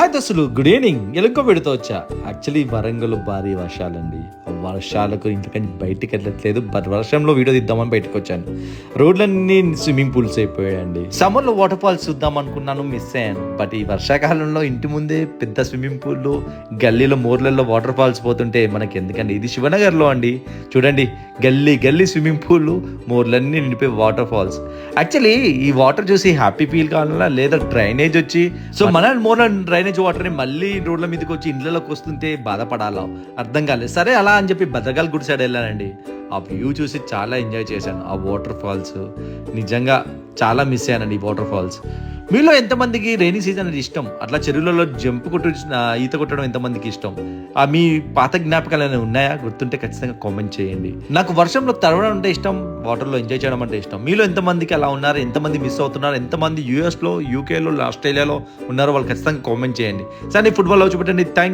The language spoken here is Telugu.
హాయ్ దోస్తులు, గుడ్ ఈవినింగ్. ఎలుకో పెడుతూ వచ్చా. యాక్చువల్లీ వరంగల్ భారీ వర్షాలండి. వర్షాలకు ఇంతకని బయటికి వెళ్ళట్లేదు. బట్ వర్షంలో వీడియో తీద్దామని బయటకు వచ్చాను. రోడ్లన్నీ స్విమ్మింగ్ పూల్స్ అయిపోయాయండి. సమ్మర్లో వాటర్ ఫాల్స్ చూద్దాం అనుకున్నాను, మిస్ అయ్యాను. బట్ ఈ వర్షాకాలంలో ఇంటి ముందే పెద్ద స్విమ్మింగ్ పూల్, గల్లీలో మోర్లలో వాటర్ ఫాల్స్ పోతుంటే మనకి ఎందుకండి. ఇది శివనగర్లో అండి. చూడండి, గల్లీ గల్లీ స్విమ్మింగ్ పూల్, మోర్లన్నీ నిండిపోయి వాటర్ ఫాల్స్. యాక్చువల్లీ ఈ వాటర్ చూసి హ్యాపీ ఫీల్ కావాలా లేదా డ్రైనేజ్ వచ్చి మన మోర్ల డ్రైనేజ్ వాటర్ని మళ్ళీ రోడ్ల మీదకి వచ్చి ఇండ్లలోకి వస్తుంటే బాధపడాలా అర్థం కాలేదు. సరే అలా అని చెప్పి భద్రకాళి గుడి సైడ్ వెళ్ళానండి. ఆ వ్యూ చూసి చాలా ఎంజాయ్ చేశాను. ఆ వాటర్ ఫాల్స్ నిజంగా చాలా మిస్ అయ్యానండి. ఈ వాటర్ ఫాల్స్ మీలో ఎంతమందికి రైనీ సీజన్ అంటే ఇష్టం? అట్లా చెరువులలో జంప్ కొట్టు ఈత కొట్టడం ఎంతమందికి ఇష్టం? మీ పాత జ్ఞాపకాలు ఏమైనా ఉన్నాయా? గుర్తుంటే ఖచ్చితంగా కామెంట్ చేయండి. నాకు వర్షంలో తడవడం అంటే ఇష్టం, వాటర్లో ఎంజాయ్ చేయడం అంటే ఇష్టం. మీలో ఎంతమందికి అలా ఉన్నారు? ఎంతమంది మిస్ అవుతున్నారు? ఎంతమంది యూఎస్లో, యూకేలో, ఆస్ట్రేలియాలో ఉన్నారో వాళ్ళు ఖచ్చితంగా కామెంట్ చేయండి. సరే, ఫుట్బాల్ చూపెట్టండి. థ్యాంక్